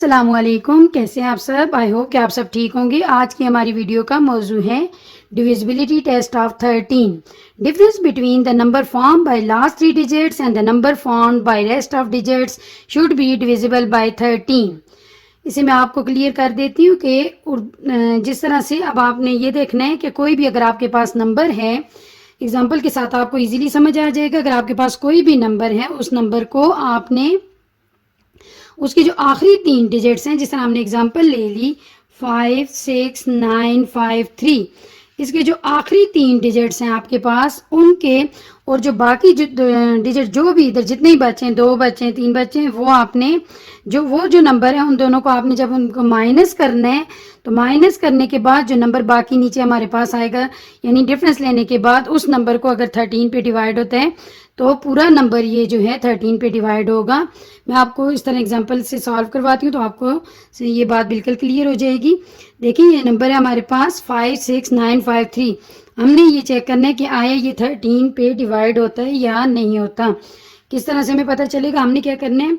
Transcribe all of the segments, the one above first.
अस्सलामुअलैकुम, कैसे हैं आप सब। आई होप कि आप सब ठीक होंगे। आज की हमारी वीडियो का मौजू है divisibility test of 13। Difference between the number form by last 3 digits and the number form by rest of digits should be divisible by 13। इसे मैं आपको क्लियर कर देती हूँ कि जिस तरह से अब आपने ये देखना है कि कोई भी अगर आपके पास नंबर है, एग्जाम्पल के साथ आपको इजीली समझ आ जाएगा। अगर आपके पास कोई भी नंबर है, उस नंबर को आपने उसकी जो आखिरी 3 डिजिट्स हैं, जिस तरह हमने एग्जांपल ले ली 5 6 9 5 3, इसके जो आखिरी 3 डिजिट्स हैं आपके पास, उनके और जो बाकी जो डिजिट जो भी इधर जितने ही बचे हैं, 2 बचे हैं, 3 बचे हैं, वो आपने जो नंबर है उन दोनों को आपने जब उनको माइनस करना है, तो माइनस करने के बाद जो नंबर बाकी नीचे हमारे पास आएगा, यानी डिफरेंस लेने के बाद उस नंबर को अगर 13 पे डिवाइड होता है तो पूरा नंबर ये जो है 13 पे डिवाइड होगा। मैं आपको इस तरह एग्जांपल से सॉल्व करवाती हूँ तो आपको से ये बात बिल्कुल क्लियर हो जाएगी। देखिए ये नंबर है हमारे पास 5 6 9 5 3। हमने ये चेक करना है कि आया ये 13 पे डिवाइड होता है या नहीं होता। किस तरह से हमें पता चलेगा, हमने क्या करना है,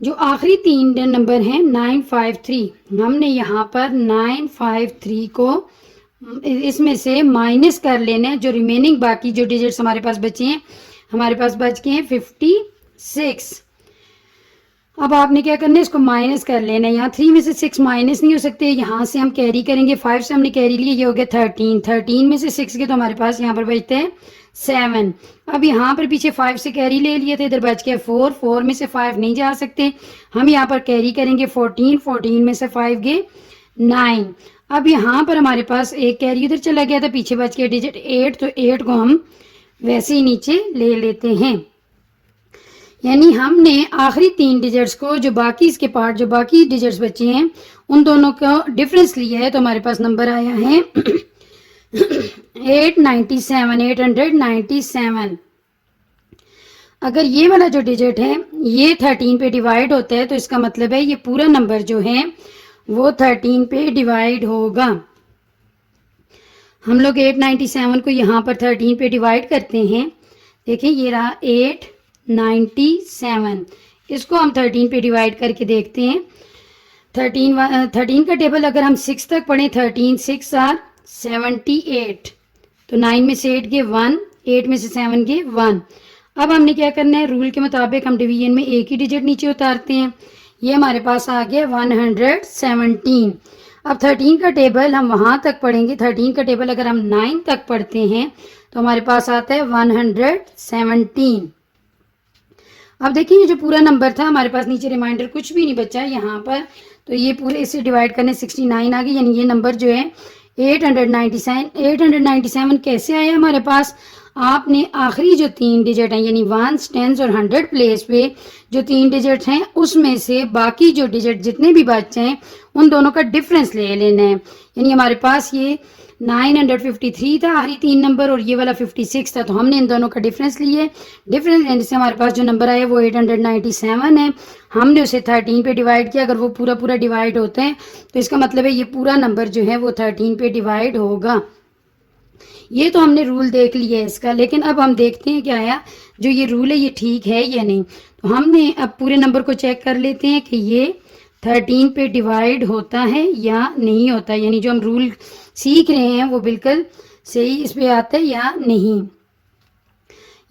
जो आखिरी 3 नंबर हैं 953, हमने यहाँ पर 953 को इसमें से माइनस कर लेना है। जो रिमेनिंग बाकी जो डिजिट्स हमारे पास बचे हैं, हमारे पास बच गए हैं 56। अब आपने क्या करना है, इसको माइनस कर लेना है। यहाँ 3 में से 6 माइनस नहीं हो सकते, यहाँ से हम कैरी करेंगे। 5 से हमने कैरी लिया, ये हो गया 13। 13 में से 6 के तो हमारे पास यहाँ पर बचते हैं 7। अब यहाँ पर पीछे 5 से कैरी ले लिए थे, इधर बच गया 4। 4 में से 5 नहीं जा सकते, हम यहाँ पर कैरी करेंगे 14। 14 में से 5 गए 9। अब यहाँ पर हमारे पास एक कैरी उधर चला गया था, पीछे बच गया डिजिट 8, तो 8 को हम वैसे ही नीचे ले लेते हैं। यानी हमने आखिरी 3 डिजिट्स को, जो बाकी इसके पार्ट जो बाकी डिजिट्स बचे हैं, उन दोनों का डिफरेंस लिया है, तो हमारे पास नंबर आया है 897 897। अगर ये वाला जो डिजिट है ये 13 पे डिवाइड होता है, तो इसका मतलब है ये पूरा नंबर जो है वो 13 पे डिवाइड होगा। हम लोग 897 को यहाँ पर 13 पे डिवाइड करते हैं। देखिए ये रहा 897, इसको हम 13 पे डिवाइड करके देखते हैं। 13 का टेबल अगर हम 6 तक पढ़ें, 13 6 आर 78, तो 9 में से 8 गए 1, 8 में से 7 गए 1। अब हमने क्या करना है, रूल के मुताबिक हम डिवीजन में एक ही डिजिट नीचे उतारते हैं। ये हमारे पास आ गया 117। अब 13 का टेबल हम वहाँ तक पढ़ेंगे। 13 का टेबल अगर हम 9 तक पढ़ते हैं तो हमारे पास आता है 117। अब देखिए ये जो पूरा नंबर था हमारे पास, नीचे रिमाइंडर कुछ भी नहीं बचा यहाँ पर, तो ये पूरे इसे डिवाइड करने 69 आ गई। यानी ये नंबर जो है 897 कैसे आया हमारे पास, आपने आखिरी जो 3 डिजिट हैं, यानी 1s 10s और 100 प्लेस पे जो 3 डिजिट हैं, उसमें से बाकी जो डिजिट जितने भी बचे हैं उन दोनों का डिफरेंस ले लेना है। यानी हमारे पास ये 953 था आखिरी 3 नंबर, और ये वाला 56 था, तो हमने इन दोनों का डिफरेंस लिए। डिफरेंस लेने से हमारे पास जो नंबर आया वो 897 है। हमने उसे 13 पे डिवाइड किया। अगर वो पूरा डिवाइड होते हैं तो इसका मतलब है ये पूरा नंबर जो है वो 13 पे डिवाइड होगा। ये तो हमने रूल देख लिया है इसका, लेकिन अब हम देखते हैं क्या आया, जो ये रूल है ये ठीक है या नहीं। तो हमने अब पूरे नंबर को चेक कर लेते हैं कि ये 13 पे डिवाइड होता है या नहीं होता। यानी जो हम रूल सीख रहे हैं वो बिल्कुल सही इस पे आता है या नहीं।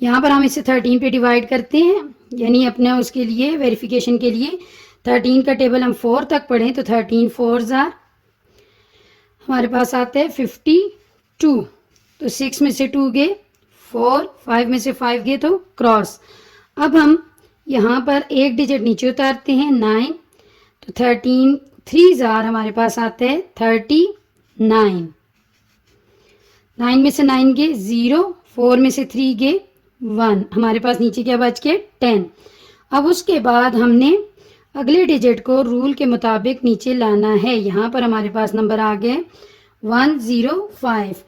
यहाँ पर हम इसे 13 पे डिवाइड करते हैं, यानी अपने उसके लिए वेरिफिकेशन के लिए 13 का टेबल हम 4 तक पढ़ें, तो 13 4s आर हमारे पास आता है 52। तो 6 में से 2 गए 4, 5 में से 5 गए तो क्रॉस। अब हम यहाँ पर एक डिजिट नीचे उतारते हैं 9, तो 13 3s आर हमारे पास आता है 39। 9 में से 9 गए 0, 4 में से 3 गए 1, हमारे पास नीचे क्या बच के 10। अब उसके बाद हमने अगले डिजिट को रूल के मुताबिक नीचे लाना है। यहाँ पर हमारे पास नंबर आ गए 105।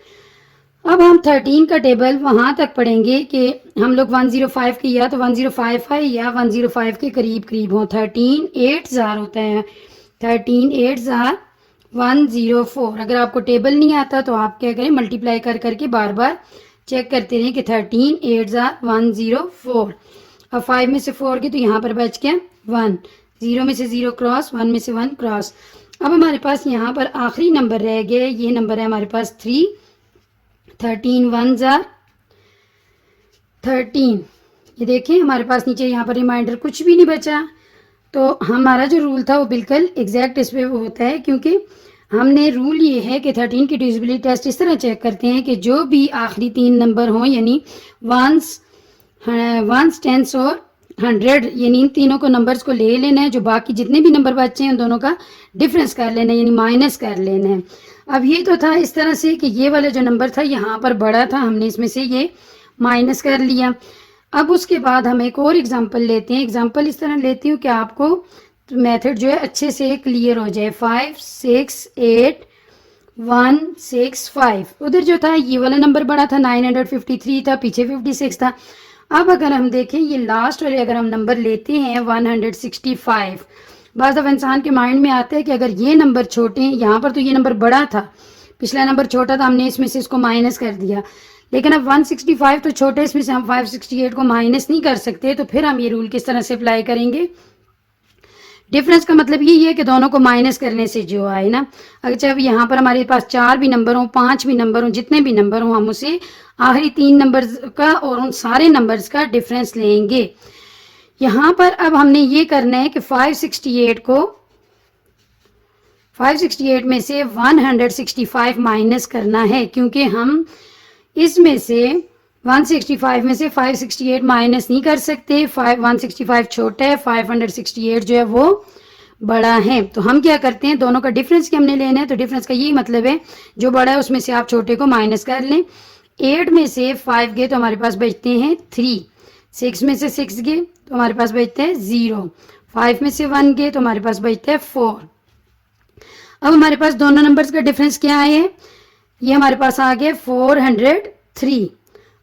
अब हम 13 का टेबल वहाँ तक पढ़ेंगे कि हम लोग 105 की या तो 105 है या 105 के करीब हो। 13 8s आर होता है, 13 8s आर 104। अगर आपको टेबल नहीं आता तो आप क्या करें, मल्टीप्लाई कर करके बार बार चेक करते रहें कि 13 8s आर 104। अब 5 में से 4 की तो यहाँ पर बच गया 1, 0 में से 0 क्रॉस, 1 में से 1 क्रॉस। अब हमारे पास यहाँ पर आखिरी नंबर रह गया, ये नंबर है हमारे पास 3, 13 1 जार 13। ये देखिए हमारे पास नीचे यहाँ पर रिमाइंडर कुछ भी नहीं बचा। तो हमारा जो रूल था वो बिल्कुल एग्जैक्ट इस पे होता है, क्योंकि हमने रूल ये है कि 13 की डिविजिबिलिटी टेस्ट इस तरह चेक करते हैं कि जो भी आखिरी 3 नंबर हों, यानी वंस, टेंस और 100, यानी इन तीनों को नंबर्स को ले लेना है। जो बाकी जितने भी नंबर बचे हैं उन दोनों का डिफरेंस कर लेना है, यानी माइनस कर लेना है। अब ये तो था इस तरह से कि ये वाला जो नंबर था यहाँ पर बड़ा था, हमने इसमें से ये माइनस कर लिया। अब उसके बाद हम एक और एग्जाम्पल लेते हैं। एग्जाम्पल इस तरह लेती हूँ कि आपको मेथड जो है अच्छे से क्लियर हो जाए। 5 6 8 1 6 5। उधर जो था ये वाला नंबर बड़ा था, 953 था, पीछे 56 था। अब अगर हम देखें ये लास्ट वाले अगर हम नंबर लेते हैं 165, बाज़ दफ़ा इंसान के माइंड में आता है कि अगर ये नंबर छोटे हैं, यहाँ पर तो ये नंबर बड़ा था, पिछला नंबर छोटा था, हमने इसमें से इसको माइनस कर दिया। लेकिन अब 165 तो छोटे, इसमें से हम 568 को माइनस नहीं कर सकते। तो फिर हम ये रूल किस तरह से अप्लाई करेंगे? डिफरेंस का मतलब यही है कि दोनों को माइनस करने से जो आए ना, अगर जब यहाँ पर हमारे पास 4 भी नंबर हों, 5 भी नंबर हों, जितने भी नंबर हों, हम उसे आखिरी 3 नंबर्स का और उन सारे नंबर्स का डिफरेंस लेंगे। यहाँ पर अब हमने ये करना है कि 568 में से 165 माइनस करना है, क्योंकि हम इसमें से 165 में से 568 माइनस नहीं कर सकते। 165 छोटा है, 568 जो है वो बड़ा है। तो हम क्या करते हैं, दोनों का डिफरेंस की हमने लेना है। तो डिफरेंस का यही मतलब है जो बड़ा है उसमें से आप छोटे को माइनस कर लें। 8 में से 5 गए तो हमारे पास बचते हैं 3, 6 में से 6 गए तो हमारे पास बचते हैं 0, 5 में से 1 गए तो हमारे पास बचते हैं 4। अब हमारे पास दोनों नंबर्स का डिफरेंस क्या है, ये हमारे पास आ गया 403।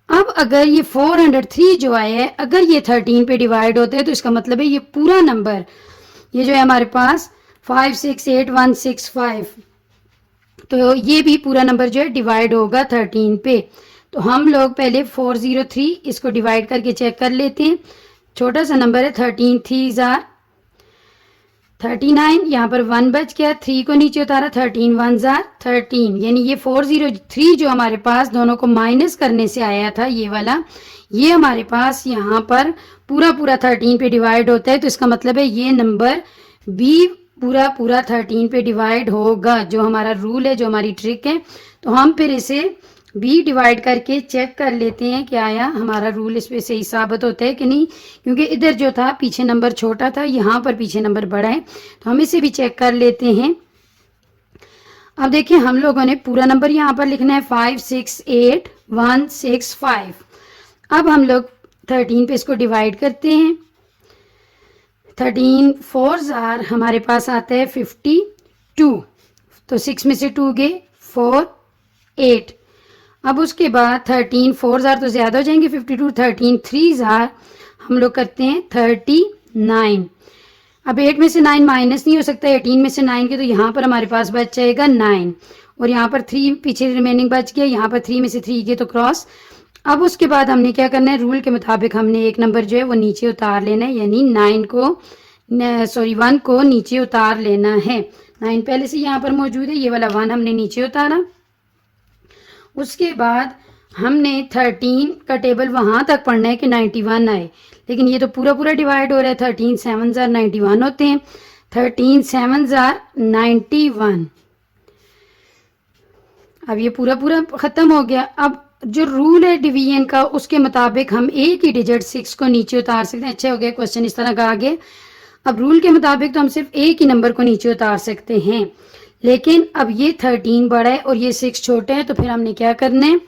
अब अगर ये 403 जो आया है, अगर ये 13 पे डिवाइड होता है तो इसका मतलब है ये पूरा नंबर, ये जो है हमारे पास 568165, तो ये भी पूरा नंबर जो है डिवाइड होगा 13 पे। तो हम लोग पहले 403 इसको डिवाइड करके चेक कर लेते हैं। छोटा सा नंबर है, 13 3 जार 39, यहाँ पर 1 बच गया, 3 को नीचे उतारा, 13 1 जार 13, यानी ये 403 जो हमारे पास दोनों को माइनस करने से आया था ये वाला, ये हमारे पास यहाँ पर पूरा 13 पे डिवाइड होता है। तो इसका मतलब है ये नंबर भी पूरा 13 पे डिवाइड होगा, जो हमारा रूल है, जो हमारी ट्रिक है। तो हम फिर इसे भी डिवाइड करके चेक कर लेते हैं कि आया हमारा रूल इस पे सही साबित होता है कि नहीं, क्योंकि इधर जो था पीछे नंबर छोटा था, यहाँ पर पीछे नंबर बड़ा है। तो हम इसे भी चेक कर लेते हैं। अब देखिए हम लोगों ने पूरा नंबर यहाँ पर लिखना है 568165। अब हम लोग 13 पे इसको डिवाइड करते हैं। 13 4 जार हमारे पास आता है 52, तो 6 में से 2 गए 4 8। अब उसके बाद 13 4 जार तो ज़्यादा हो जाएंगे 52, 13 3 जार हम लोग करते हैं 39। अब 8 में से 9 माइनस नहीं हो सकता, 18 में से 9 के, तो यहाँ पर हमारे पास बच जाएगा 9, और यहाँ पर 3 पीछे रिमेनिंग बच गया, यहाँ पर 3 में से 3 के तो क्रॉस। अब उसके बाद हमने क्या करना है, रूल के मुताबिक हमने एक नंबर जो है वो नीचे उतार लेना है, यानी 1 को नीचे उतार लेना है। 9 पहले से यहाँ पर मौजूद है, ये वाला 1 हमने नीचे उतारा। उसके बाद हमने 13 का टेबल वहाँ तक पढ़ना है कि 91 आए, लेकिन ये तो पूरा डिवाइड हो रहा है। 13 7 जार 91 होते हैं, 13 7 जार 91। अब ये पूरा ख़त्म हो गया। अब जो रूल है डिवीजन का, उसके मुताबिक हम एक ही डिजिट 6 को नीचे उतार सकते हैं। अच्छा हो गया क्वेश्चन इस तरह का आ गया। अब रूल के मुताबिक तो हम सिर्फ एक ही नंबर को नीचे उतार सकते हैं, लेकिन अब ये 13 बड़ा है और ये 6 छोटे हैं, तो फिर हमने क्या करना है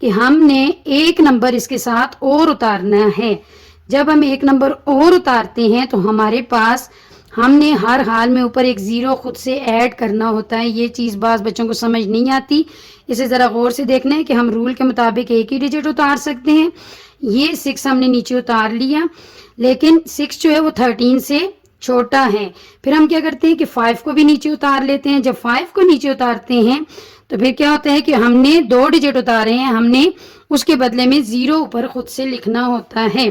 कि हमने एक नंबर इसके साथ और उतारना है। जब हम एक नंबर और उतारते हैं तो हमारे पास हमने हर हाल में ऊपर एक 0 खुद से ऐड करना होता है। ये चीज़ बाज़ बच्चों को समझ नहीं आती, इसे ज़रा गौर से देखना है कि हम रूल के मुताबिक एक ही डिजिट उतार सकते हैं। ये 6 हमने नीचे उतार लिया, लेकिन 6 जो है वो 13 से छोटा है। फिर हम क्या करते हैं कि 5 को भी नीचे उतार लेते हैं। जब 5 को नीचे उतारते हैं तो फिर क्या होता है कि हमने 2 डिजिट उतारे हैं, हमने उसके बदले में 0 ऊपर खुद से लिखना होता है।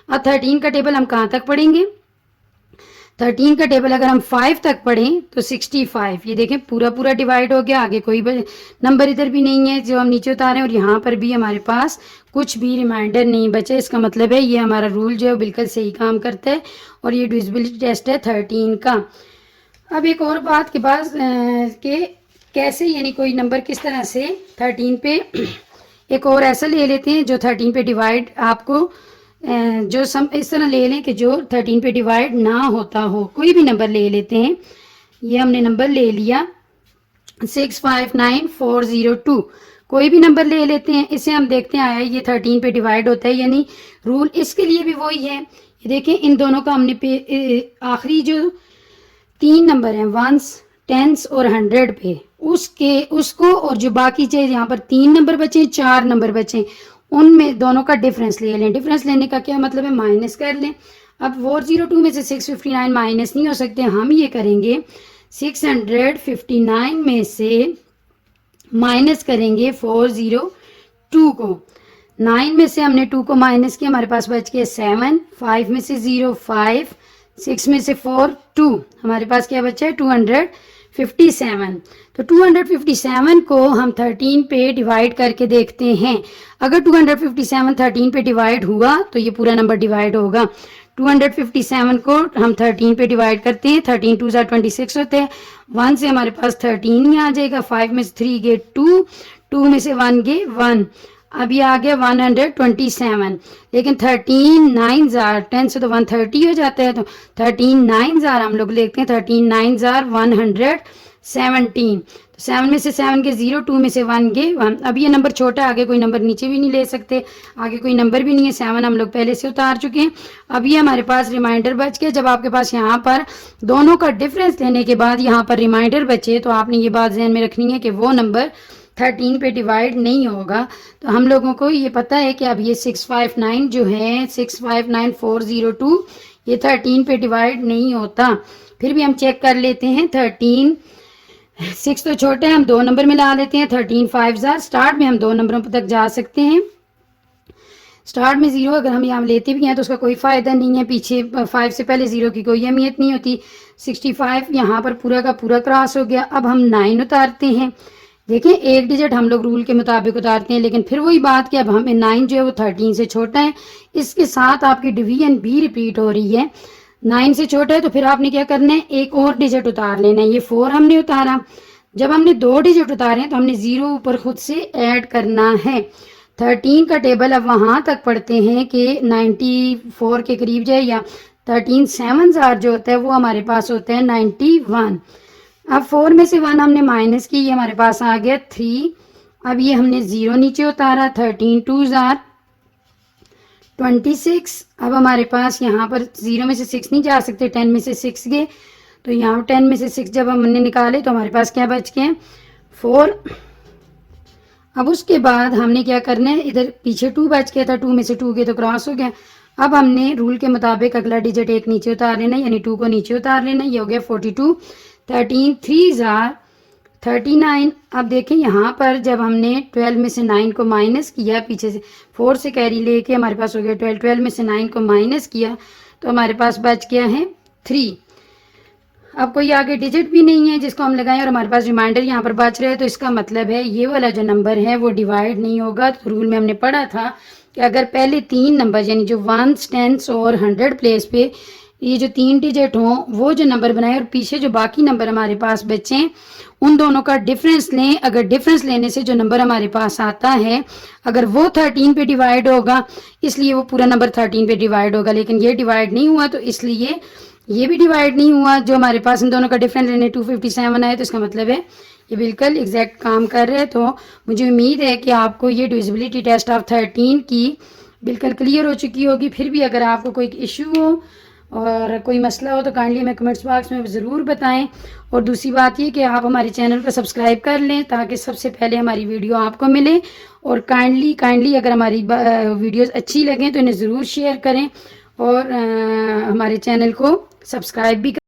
अब 13 का टेबल हम कहाँ तक पढ़ेंगे, 13 का टेबल अगर हम 5 तक पढ़ें तो 65, ये देखें पूरा पूरा डिवाइड हो गया, आगे कोई नंबर इधर भी नहीं है जो हम नीचे उतारें, और यहाँ पर भी हमारे पास कुछ भी रिमाइंडर नहीं बचे। इसका मतलब है ये हमारा रूल जो है बिल्कुल सही काम करता है, और ये डिविजिबिलिटी टेस्ट है 13 का। अब एक और बात के पास के कैसे यानी कोई नंबर किस तरह से 13 पे एक और ऐसा ले लेते हैं जो 13 पे डिवाइड आपको जो सम इस तरह ले लें कि जो 13 पे डिवाइड ना होता हो। कोई भी नंबर ले लेते हैं, ये हमने नंबर ले लिया 659402, कोई भी नंबर ले लेते हैं, इसे हम देखते हैं आया ये 13 पे डिवाइड होता है, यानी रूल इसके लिए भी वही है। ये देखें इन दोनों का हमने पे आखिरी जो 3 नंबर हैं वंस, टेंस और 100 पे उसको और जो बाकी चीज यहाँ पर 3 नंबर बचे, 4 नंबर बचे, उनमें दोनों का डिफरेंस ले लें। डिफरेंस लेने का क्या मतलब है, माइनस कर लें। अब 402 में से 659 माइनस नहीं हो सकते, हम ये करेंगे 659 में से माइनस करेंगे 402 को। 9 में से हमने 2 को माइनस किया, हमारे पास बच गया 7, 5 में से 0 5, 6 में से 4 2, हमारे पास क्या बचा है 257। तो 257 को हम 13 पे डिवाइड करके देखते हैं। अगर 257 13 पे डिवाइड हुआ तो ये पूरा नंबर डिवाइड होगा। 257 को हम 13 पे डिवाइड करते हैं, 13 2 26 होते हैं, 1 से हमारे पास 13 ही आ जाएगा, 5 में से 3 गए 2, 2 में से 1 गए 1, अब ये आ गया 127। लेकिन 13 9 जार 10 से तो 130 हो जाता है, तो 13 9 जार हम लोग लिखते हैं 13 9 जार 117। तो 7 में से 7 के 0, 2 में से 1 के 1। अब ये नंबर छोटा है, आगे कोई नंबर नीचे भी नहीं ले सकते, आगे कोई नंबर भी नहीं है, 7 हम लोग पहले से उतार चुके हैं। अब ये हमारे पास रिमाइंडर बच गया। जब आपके पास यहाँ पर दोनों का डिफरेंस लेने के बाद यहाँ पर रिमाइंडर बचे, तो आपने ये बात ध्यान में रखनी है कि वो नंबर 13 पे डिवाइड नहीं होगा। तो हम लोगों को ये पता है कि अब ये 659 जो है 659402 ये 13 पे डिवाइड नहीं होता। फिर भी हम चेक कर लेते हैं, 13 6 तो छोटे हैं, हम 2 नंबर मिला लेते हैं, 13 5 जार, स्टार्ट में हम 2 नंबरों तक जा सकते हैं। स्टार्ट में 0 अगर हम यहाँ लेते भी हैं तो उसका कोई फ़ायदा नहीं है, पीछे 5 से पहले 0 की कोई अहमियत नहीं होती। 65 यहाँ पर पूरा का पूरा क्रॉस हो गया। अब हम 9 उतारते हैं, देखें एक डिजिट हम लोग रूल के मुताबिक उतारते हैं, लेकिन फिर वही बात कि अब हमें 9 जो है वो 13 से छोटा है, इसके साथ आपकी डिवीजन भी रिपीट हो रही है। 9 से छोटा है तो फिर आपने क्या करना है, एक और डिजिट उतार लेना है। ये 4 हमने उतारा, जब हमने 2 डिजिट उतारे हैं तो हमने 0 ऊपर खुद से ऐड करना है। 13 का टेबल अब वहाँ तक पढ़ते हैं कि 94 के करीब जाए, या 13 7 जार जो होता है वो हमारे पास होता है 91। अब 4 में से 1 हमने माइनस की, ये हमारे पास आ गया 3। अब ये हमने 0 नीचे उतारा, 13 2 जार 26। अब हमारे पास यहाँ पर 0 में से 6 नहीं जा सकते, 10 में से 6 गए, तो यहाँ 10 में से 6 जब हमने निकाले तो हमारे पास क्या बच गए 4। अब उसके बाद हमने क्या करना है, इधर पीछे 2 बच गया था, 2 में से 2 गए तो क्रॉस हो गया। अब हमने रूल के मुताबिक अगला डिजिट एक नीचे उतार लेना, यानी 2 को नीचे उतार लेना, ये हो गया 42। 13 3 जार 39। अब देखें यहाँ पर जब हमने 12 में से 9 को माइनस किया, पीछे से 4 से कैरी लेके हमारे पास हो गया 12, 12 में से 9 को माइनस किया तो हमारे पास बच गया है 3। अब कोई आगे डिजिट भी नहीं है जिसको हम लगाएं और हमारे पास रिमाइंडर यहाँ पर बच रहे हैं, तो इसका मतलब है ये वाला जो नंबर है वो डिवाइड नहीं होगा। तो रूल में हमने पढ़ा था कि अगर पहले 3 नंबर यानी जो 1 10 और 100 प्लेस पे ये जो 3 डिजिट हों वो जो नंबर बनाए, और पीछे जो बाकी नंबर हमारे पास बचे उन दोनों का डिफरेंस लें। अगर डिफरेंस लेने से जो नंबर हमारे पास आता है अगर वो 13 पे डिवाइड होगा, इसलिए वो पूरा नंबर 13 पे डिवाइड होगा, लेकिन ये डिवाइड नहीं हुआ तो इसलिए ये भी डिवाइड नहीं हुआ। जो हमारे पास इन दोनों का डिफरेंस लेने 257 आए, तो इसका मतलब है ये बिल्कुल एग्जैक्ट काम कर रहे हैं। तो मुझे उम्मीद है कि आपको ये डिविजिबिलिटी टेस्ट ऑफ 13 की बिल्कुल क्लियर हो चुकी होगी। फिर भी अगर आपको कोई इशू हो और कोई मसला हो तो काइंडली हमें कमेंट्स बॉक्स में ज़रूर बताएं। और दूसरी बात ये कि आप हमारे चैनल को सब्सक्राइब कर लें ताकि सबसे पहले हमारी वीडियो आपको मिले। और काइंडली अगर हमारी वीडियोस अच्छी लगें तो इन्हें ज़रूर शेयर करें और हमारे चैनल को सब्सक्राइब भी